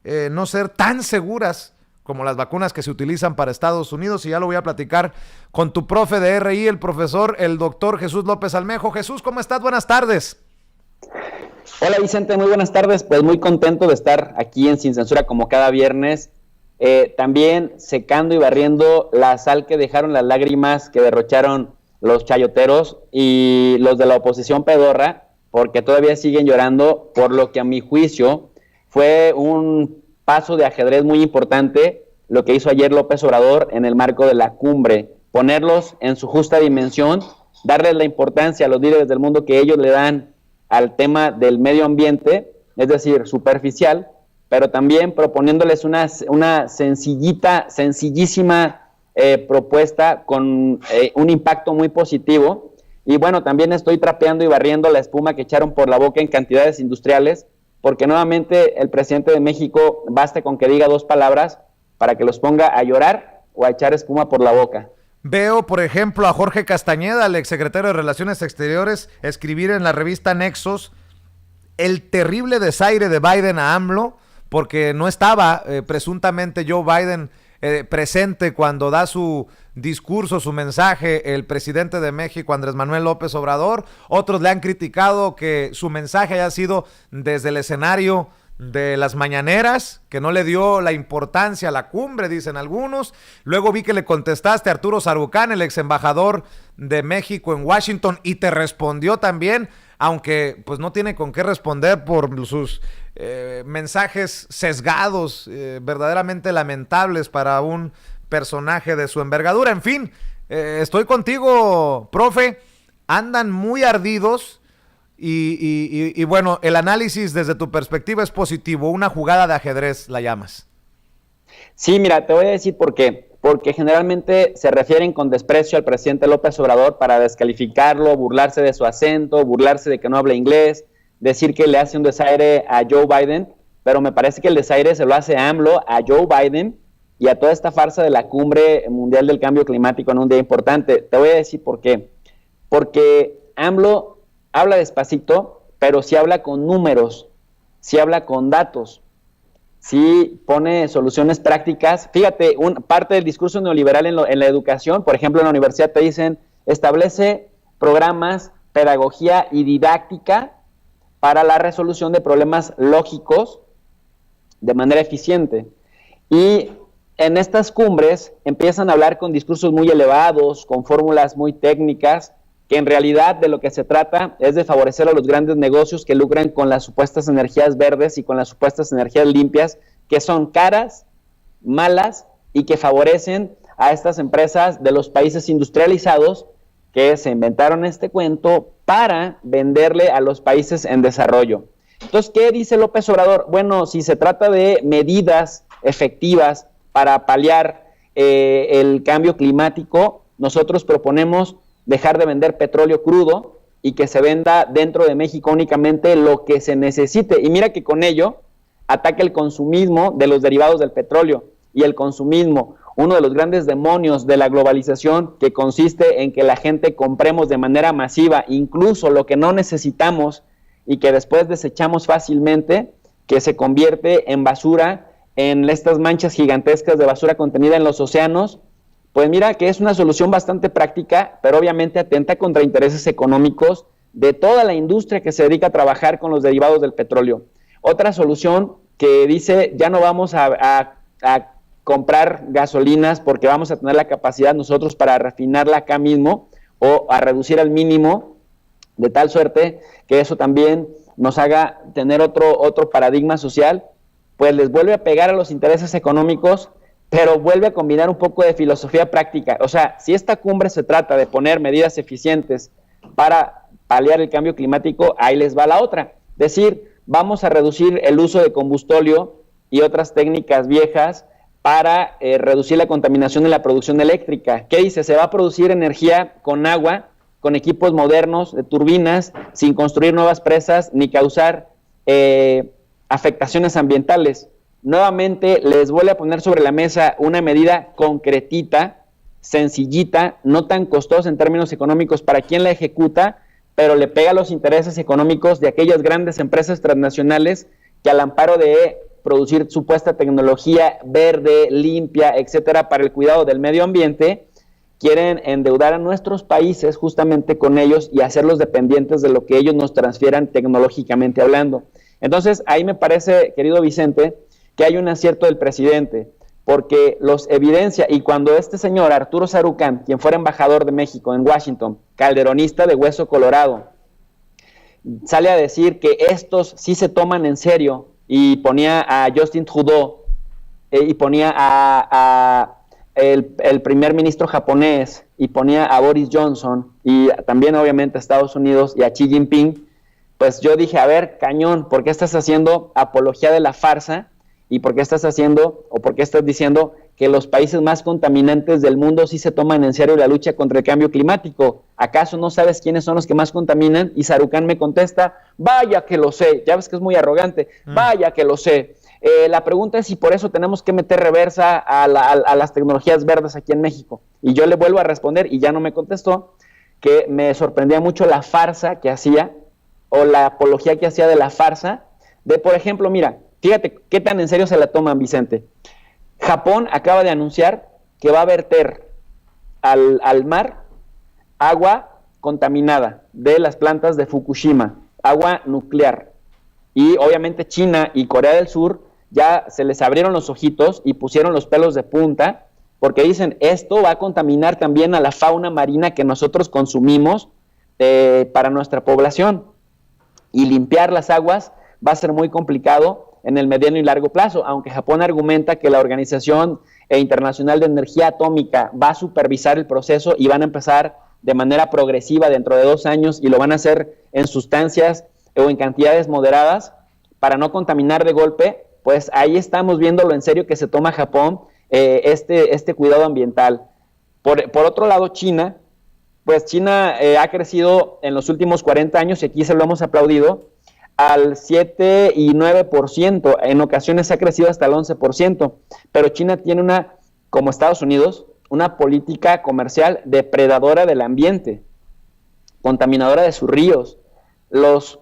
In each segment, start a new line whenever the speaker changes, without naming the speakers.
no ser tan seguras como las vacunas que se utilizan para Estados Unidos, y ya lo voy a platicar con tu profe de RI, el doctor Jesús López Almejo. Jesús, ¿cómo estás? Buenas tardes.
Hola Vicente, muy buenas tardes. Pues muy contento de estar aquí en Sin Censura como cada viernes. También secando y barriendo la sal que dejaron las lágrimas que derrocharon los chayoteros y los de la oposición pedorra, porque todavía siguen llorando por lo que a mi juicio fue un paso de ajedrez muy importante lo que hizo ayer López Obrador en el marco de la cumbre, ponerlos en su justa dimensión, darles la importancia a los líderes del mundo que ellos le dan al tema del medio ambiente, es decir, superficial, pero también proponiéndoles una sencillísima propuesta con un impacto muy positivo. Y bueno, también estoy trapeando y barriendo la espuma que echaron por la boca en cantidades industriales, porque nuevamente el presidente de México basta con que diga dos palabras para que los ponga a llorar o a echar espuma por la boca.
Veo, por ejemplo, a Jorge Castañeda, el exsecretario de Relaciones Exteriores, escribir en la revista Nexos el terrible desaire de Biden a AMLO, porque no estaba presuntamente Joe Biden presente cuando da su discurso, su mensaje, el presidente de México, Andrés Manuel López Obrador. Otros le han criticado que su mensaje haya sido desde el escenario de las mañaneras, que no le dio la importancia a la cumbre, dicen algunos. Luego vi que le contestaste a Arturo Sarucán, el ex embajador de México en Washington, y te respondió también, aunque pues no tiene con qué responder por sus mensajes sesgados, verdaderamente lamentables para un personaje de su envergadura. En fin, estoy contigo, profe. Andan muy ardidos y bueno, el análisis desde tu perspectiva es positivo. Una jugada de ajedrez la llamas.
Sí, mira, te voy a decir por qué. Porque generalmente se refieren con desprecio al presidente López Obrador para descalificarlo, burlarse de su acento, burlarse de que no habla inglés, decir que le hace un desaire a Joe Biden, pero me parece que el desaire se lo hace AMLO a Joe Biden y a toda esta farsa de la cumbre mundial del cambio climático en un día importante. Te voy a decir por qué. Porque AMLO habla despacito, pero sí habla con números, sí habla con datos. Sí pone soluciones prácticas. Fíjate, parte del discurso neoliberal en la educación, por ejemplo, en la universidad te dicen, establece programas, pedagogía y didáctica para la resolución de problemas lógicos de manera eficiente. Y en estas cumbres empiezan a hablar con discursos muy elevados, con fórmulas muy técnicas, que en realidad de lo que se trata es de favorecer a los grandes negocios que lucran con las supuestas energías verdes y con las supuestas energías limpias, que son caras, malas y que favorecen a estas empresas de los países industrializados que se inventaron este cuento para venderle a los países en desarrollo. Entonces, ¿qué dice López Obrador? Bueno, si se trata de medidas efectivas para paliar el cambio climático, nosotros proponemos dejar de vender petróleo crudo y que se venda dentro de México únicamente lo que se necesite. Y mira que con ello ataca el consumismo de los derivados del petróleo. Y el consumismo, uno de los grandes demonios de la globalización, que consiste en que la gente compremos de manera masiva incluso lo que no necesitamos y que después desechamos fácilmente, que se convierte en basura, en estas manchas gigantescas de basura contenida en los océanos. Pues mira que es una solución bastante práctica, pero obviamente atenta contra intereses económicos de toda la industria que se dedica a trabajar con los derivados del petróleo. Otra solución que dice, ya no vamos a comprar gasolinas porque vamos a tener la capacidad nosotros para refinarla acá mismo o a reducir al mínimo, de tal suerte que eso también nos haga tener otro paradigma social, pues les vuelve a pegar a los intereses económicos, pero vuelve a combinar un poco de filosofía práctica. O sea, si esta cumbre se trata de poner medidas eficientes para paliar el cambio climático, ahí les va la otra. Decir, vamos a reducir el uso de combustóleo y otras técnicas viejas para reducir la contaminación en la producción eléctrica. ¿Qué dice? Se va a producir energía con agua, con equipos modernos, de turbinas, sin construir nuevas presas ni causar afectaciones ambientales. Nuevamente les vuelve a poner sobre la mesa una medida concretita, sencillita, no tan costosa en términos económicos para quien la ejecuta, pero le pega a los intereses económicos de aquellas grandes empresas transnacionales que al amparo de producir supuesta tecnología verde, limpia, etcétera, para el cuidado del medio ambiente, quieren endeudar a nuestros países justamente con ellos y hacerlos dependientes de lo que ellos nos transfieran tecnológicamente hablando. Entonces, ahí me parece, querido Vicente, que hay un acierto del presidente, porque los evidencia, y cuando este señor Arturo Sarucán, quien fuera embajador de México en Washington, calderonista de hueso colorado, sale a decir que estos sí se toman en serio, y ponía a Justin Trudeau, y ponía a el primer ministro japonés, y ponía a Boris Johnson, y también obviamente a Estados Unidos y a Xi Jinping, pues yo dije, a ver, cañón, ¿por qué estás haciendo apología de la farsa? ¿Y por qué estás haciendo, o por qué estás diciendo que los países más contaminantes del mundo sí se toman en serio la lucha contra el cambio climático? ¿Acaso no sabes quiénes son los que más contaminan? Y Sarucán me contesta, vaya que lo sé, ya ves que es muy arrogante, vaya que lo sé. La pregunta es si por eso tenemos que meter reversa a las tecnologías verdes aquí en México. Y yo le vuelvo a responder, y ya no me contestó, que me sorprendía mucho la farsa que hacía, o la apología que hacía de la farsa, de por ejemplo, mira, fíjate qué tan en serio se la toman, Vicente. Japón acaba de anunciar que va a verter al mar agua contaminada de las plantas de Fukushima, agua nuclear. Y obviamente China y Corea del Sur ya se les abrieron los ojitos y pusieron los pelos de punta, porque dicen, esto va a contaminar también a la fauna marina que nosotros consumimos para nuestra población. Y limpiar las aguas va a ser muy complicado en el mediano y largo plazo, aunque Japón argumenta que la Organización Internacional de Energía Atómica va a supervisar el proceso y van a empezar de manera progresiva dentro de 2 años, y lo van a hacer en sustancias o en cantidades moderadas para no contaminar de golpe. Pues ahí estamos viendo lo en serio que se toma Japón este cuidado ambiental. Por otro lado, China, pues China ha crecido en los últimos 40 años, y aquí se lo hemos aplaudido, al 7 y 9%, en ocasiones ha crecido hasta el 11%, pero China tiene como Estados Unidos, una política comercial depredadora del ambiente, contaminadora de sus ríos. Las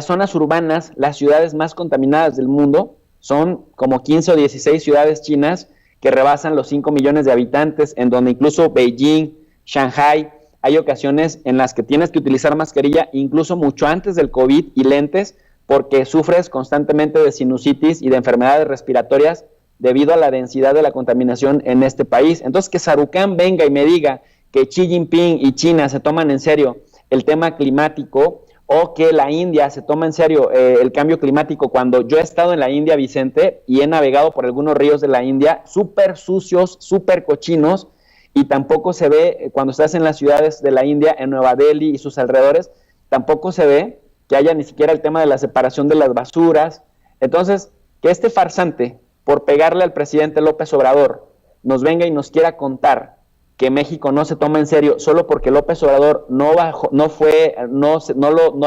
zonas urbanas, las ciudades más contaminadas del mundo, son como 15 o 16 ciudades chinas que rebasan los 5 millones de habitantes, en donde incluso Beijing, Shanghai, hay ocasiones en las que tienes que utilizar mascarilla, incluso mucho antes del COVID, y lentes, porque sufres constantemente de sinusitis y de enfermedades respiratorias debido a la densidad de la contaminación en este país. Entonces, que Sarucán venga y me diga que Xi Jinping y China se toman en serio el tema climático, o que la India se toma en serio el cambio climático, cuando yo he estado en la India, Vicente, y he navegado por algunos ríos de la India, súper sucios, súper cochinos, y tampoco se ve, cuando estás en las ciudades de la India, en Nueva Delhi y sus alrededores, tampoco se ve que haya ni siquiera el tema de la separación de las basuras. Entonces, que este farsante, por pegarle al presidente López Obrador, nos venga y nos quiera contar que México no se toma en serio solo porque López Obrador no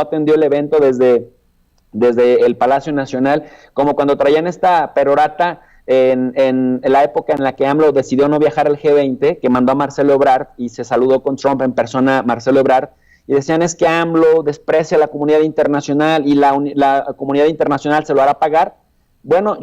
atendió el evento desde el Palacio Nacional, como cuando traían esta perorata en la época en la que AMLO decidió no viajar al G20, que mandó a Marcelo Ebrard y se saludó con Trump en persona, Marcelo Ebrard, y decían, es que AMLO desprecia a la comunidad internacional y la comunidad internacional se lo hará pagar. Bueno,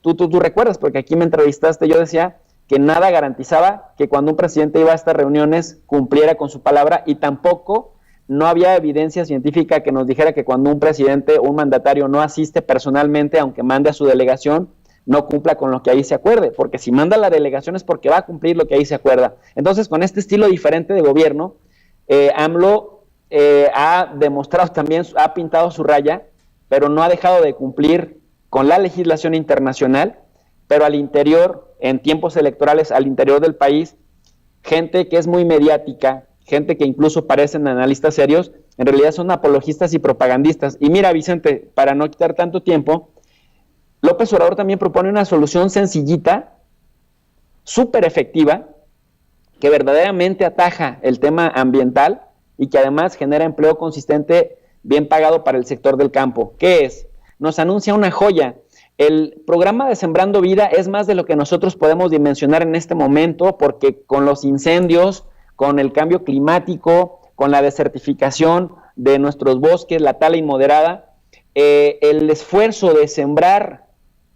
tú recuerdas, porque aquí me entrevistaste, yo decía que nada garantizaba que cuando un presidente iba a estas reuniones cumpliera con su palabra, y tampoco no había evidencia científica que nos dijera que cuando un presidente o un mandatario no asiste personalmente, aunque mande a su delegación, no cumpla con lo que ahí se acuerde, porque si manda la delegación es porque va a cumplir lo que ahí se acuerda. Entonces, con este estilo diferente de gobierno, AMLO ha demostrado también, ha pintado su raya, pero no ha dejado de cumplir con la legislación internacional, pero al interior, en tiempos electorales, al interior del país, gente que es muy mediática, gente que incluso parecen analistas serios, en realidad son apologistas y propagandistas. Y mira, Vicente, para no quitar tanto tiempo, López Obrador también propone una solución sencillita, súper efectiva, que verdaderamente ataja el tema ambiental y que además genera empleo consistente, bien pagado para el sector del campo. ¿Qué es? Nos anuncia una joya. El programa de Sembrando Vida es más de lo que nosotros podemos dimensionar en este momento, porque con los incendios, con el cambio climático, con la desertificación de nuestros bosques, la tala inmoderada, el esfuerzo de sembrar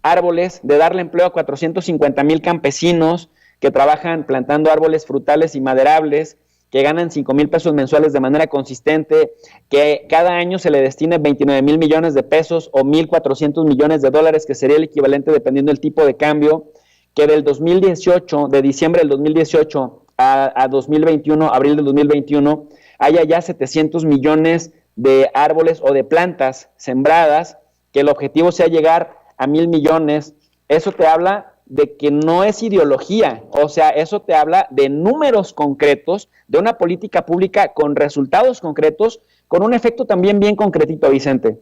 árboles, de darle empleo a 450,000 campesinos que trabajan plantando árboles frutales y maderables, que ganan 5,000 pesos mensuales de manera consistente, que cada año se le destine 29,000 millones de pesos o 1,400 millones de dólares, que sería el equivalente dependiendo del tipo de cambio, que del 2018, de diciembre del 2018 a 2021, abril del 2021, haya ya 700 millones de árboles o de plantas sembradas, que el objetivo sea llegar a 1,000 millones. Eso te habla de que no es ideología, o sea, eso te habla de números concretos, de una política pública con resultados concretos, con un efecto también bien concretito, Vicente.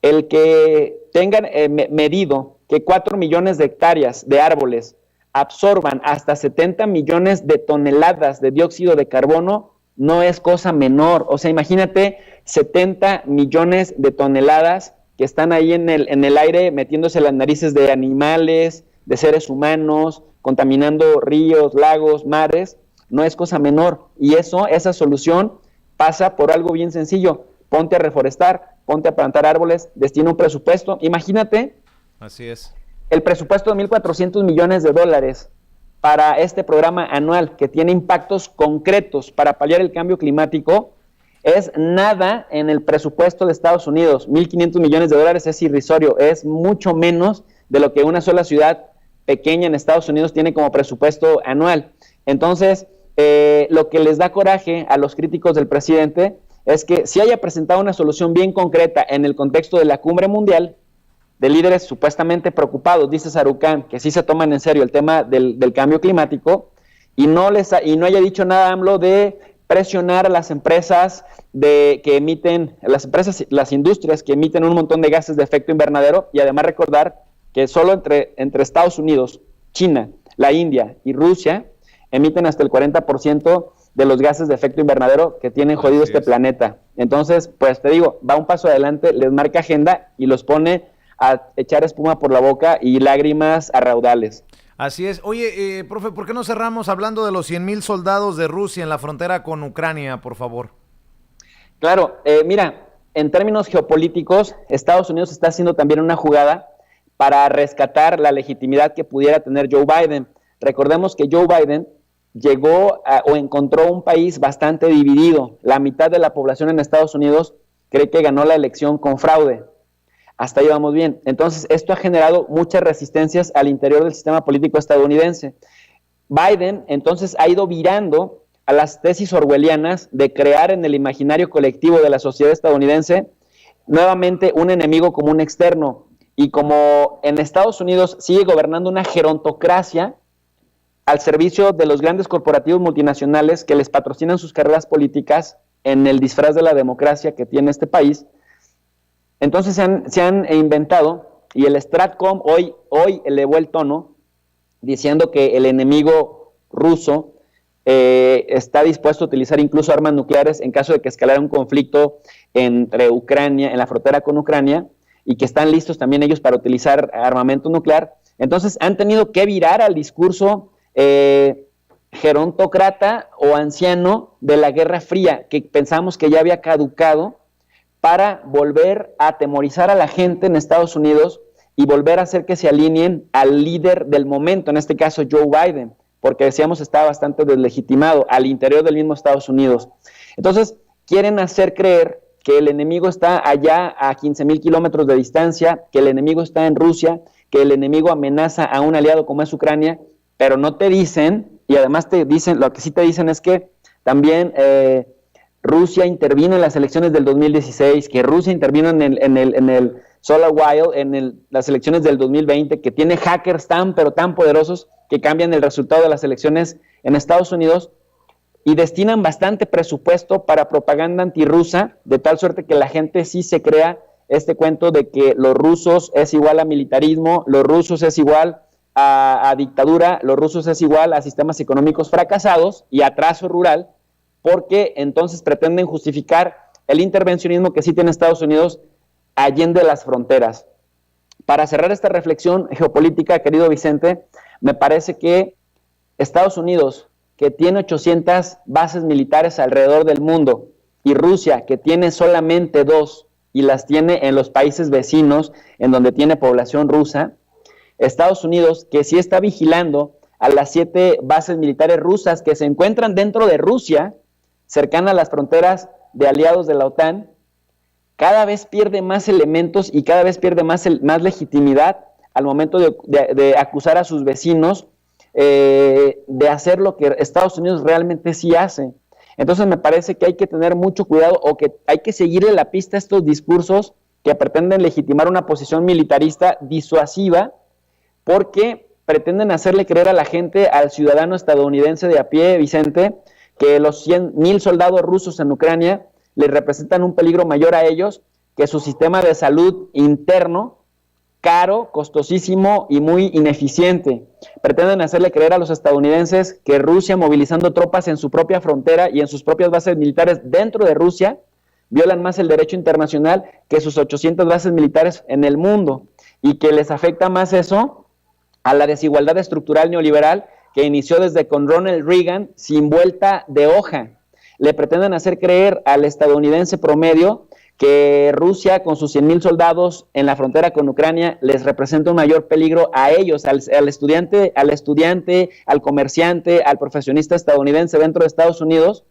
El que tengan medido que 4 millones de hectáreas de árboles absorban hasta 70 millones de toneladas de dióxido de carbono no es cosa menor. O sea, imagínate 70 millones de toneladas que están ahí en el aire metiéndose en las narices de animales, de seres humanos, contaminando ríos, lagos, mares, no es cosa menor. Y esa solución pasa por algo bien sencillo. Ponte a reforestar, ponte a plantar árboles, destina un presupuesto. Imagínate.
Así es.
El presupuesto de 1,400 millones de dólares para este programa anual que tiene impactos concretos para paliar el cambio climático es nada en el presupuesto de Estados Unidos. 1,500 millones de dólares es irrisorio, es mucho menos de lo que una sola ciudad pequeña en Estados Unidos tiene como presupuesto anual. Entonces, lo que les da coraje a los críticos del presidente es que si haya presentado una solución bien concreta en el contexto de la cumbre mundial, de líderes supuestamente preocupados, dice Sarucán, que sí se toman en serio el tema del cambio climático, y no haya dicho nada AMLO de presionar a las empresas las industrias que emiten un montón de gases de efecto invernadero, y además recordar que solo entre Estados Unidos, China, la India y Rusia emiten hasta el 40% de los gases de efecto invernadero que tienen jodido este planeta. Entonces, pues te digo, va un paso adelante, les marca agenda y los pone a echar espuma por la boca y lágrimas a raudales.
Así es. Oye, profe, ¿por qué no cerramos hablando de los 100,000 soldados de Rusia en la frontera con Ucrania, por favor?
Claro, mira, en términos geopolíticos, Estados Unidos está haciendo también una jugada para rescatar la legitimidad que pudiera tener Joe Biden. Recordemos que Joe Biden encontró un país bastante dividido. La mitad de la población en Estados Unidos cree que ganó la elección con fraude. Hasta ahí vamos bien. Entonces, esto ha generado muchas resistencias al interior del sistema político estadounidense. Biden, entonces, ha ido virando a las tesis orwellianas de crear en el imaginario colectivo de la sociedad estadounidense nuevamente un enemigo común externo. Y como en Estados Unidos sigue gobernando una gerontocracia al servicio de los grandes corporativos multinacionales que les patrocinan sus carreras políticas en el disfraz de la democracia que tiene este país, entonces se han inventado, y el Stratcom hoy elevó el tono diciendo que el enemigo ruso está dispuesto a utilizar incluso armas nucleares en caso de que escalara un conflicto entre Ucrania, en la frontera con Ucrania, y que están listos también ellos para utilizar armamento nuclear. Entonces han tenido que virar al discurso gerontócrata o anciano de la Guerra Fría, que pensamos que ya había caducado, para volver a atemorizar a la gente en Estados Unidos y volver a hacer que se alineen al líder del momento, en este caso Joe Biden, porque decíamos estaba bastante deslegitimado al interior del mismo Estados Unidos. Entonces, quieren hacer creer que el enemigo está allá a 15,000 kilómetros de distancia, que el enemigo está en Rusia, que el enemigo amenaza a un aliado como es Ucrania, pero no te dicen, y además te dicen, lo que sí te dicen es que también Rusia intervino en las elecciones del 2016, que Rusia intervino en el SolarWild, las elecciones del 2020, que tiene hackers tan poderosos que cambian el resultado de las elecciones en Estados Unidos, y destinan bastante presupuesto para propaganda antirrusa, de tal suerte que la gente sí se crea este cuento de que los rusos es igual a militarismo, los rusos es igual a dictadura, los rusos es igual a sistemas económicos fracasados y atraso rural, porque entonces pretenden justificar el intervencionismo que sí tiene Estados Unidos allende las fronteras. Para cerrar esta reflexión geopolítica, querido Vicente, me parece que Estados Unidos, que tiene 800 bases militares alrededor del mundo, y Rusia, que tiene solamente 2, y las tiene en los países vecinos, en donde tiene población rusa. Estados Unidos, que sí está vigilando a las 7 bases militares rusas que se encuentran dentro de Rusia, cercana a las fronteras de aliados de la OTAN, cada vez pierde más elementos y cada vez pierde más legitimidad al momento de acusar a sus vecinos de hacer lo que Estados Unidos realmente sí hace. Entonces me parece que hay que tener mucho cuidado, o que hay que seguirle la pista a estos discursos que pretenden legitimar una posición militarista disuasiva, porque pretenden hacerle creer a la gente, al ciudadano estadounidense de a pie, Vicente, que los 100,000 soldados rusos en Ucrania les representan un peligro mayor a ellos que su sistema de salud interno, caro, costosísimo y muy ineficiente. Pretenden hacerle creer a los estadounidenses que Rusia, movilizando tropas en su propia frontera y en sus propias bases militares dentro de Rusia, violan más el derecho internacional que sus 800 bases militares en el mundo, y que les afecta más eso a la desigualdad estructural neoliberal que inició desde con Ronald Reagan sin vuelta de hoja. Le pretenden hacer creer al estadounidense promedio que Rusia, con sus 100,000 soldados en la frontera con Ucrania, les representa un mayor peligro a ellos, al estudiante, al comerciante, al profesionista estadounidense dentro de Estados Unidos,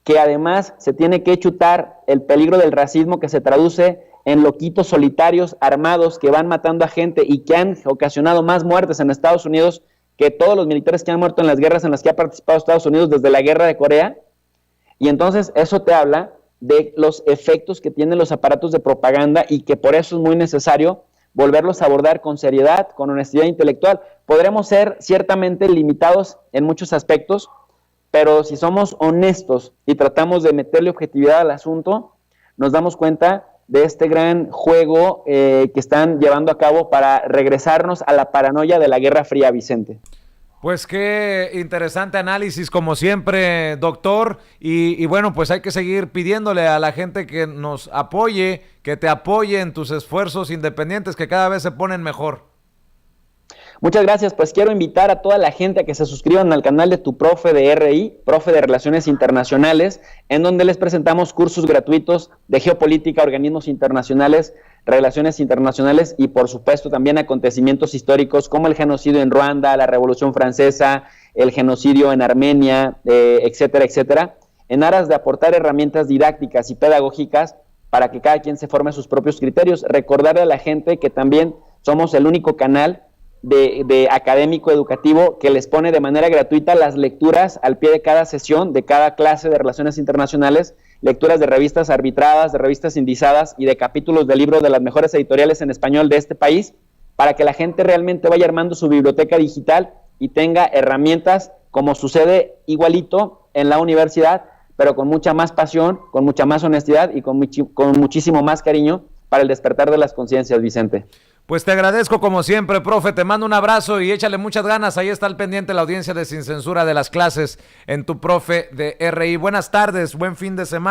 que además se tiene que chutar el peligro del racismo, que se traduce en loquitos solitarios armados que van matando a gente y que han ocasionado más muertes en Estados Unidos que todos los militares que han muerto en las guerras en las que ha participado Estados Unidos desde la guerra de Corea. Y entonces eso te habla de los efectos que tienen los aparatos de propaganda, y que por eso es muy necesario volverlos a abordar con seriedad, con honestidad intelectual. Podremos ser ciertamente limitados en muchos aspectos, pero si somos honestos y tratamos de meterle objetividad al asunto, nos damos cuenta de este gran juego que están llevando a cabo para regresarnos a la paranoia de la Guerra Fría, Vicente.
Pues qué interesante análisis como siempre, doctor, y bueno, pues hay que seguir pidiéndole a la gente que nos apoye, que te apoye en tus esfuerzos independientes, que cada vez se ponen mejor.
Muchas gracias. Pues quiero invitar a toda la gente a que se suscriban al canal de Tu Profe de RI, Profe de Relaciones Internacionales, en donde les presentamos cursos gratuitos de geopolítica, organismos internacionales, relaciones internacionales y, por supuesto, también acontecimientos históricos como el genocidio en Ruanda, la Revolución Francesa, el genocidio en Armenia, etcétera, etcétera, en aras de aportar herramientas didácticas y pedagógicas para que cada quien se forme sus propios criterios. Recordarle a la gente que también somos el único canal de académico educativo que les pone de manera gratuita las lecturas al pie de cada sesión, de cada clase de relaciones internacionales, lecturas de revistas arbitradas, de revistas indizadas y de capítulos de libros de las mejores editoriales en español de este país, para que la gente realmente vaya armando su biblioteca digital y tenga herramientas, como sucede igualito en la universidad, pero con mucha más pasión, con mucha más honestidad y con muchísimo más cariño para el despertar de las conciencias, Vicente.
Pues te agradezco como siempre, profe, te mando un abrazo y échale muchas ganas. Ahí está al pendiente la audiencia de Sin Censura de las clases en Tu Profe de RI. Buenas tardes, buen fin de semana.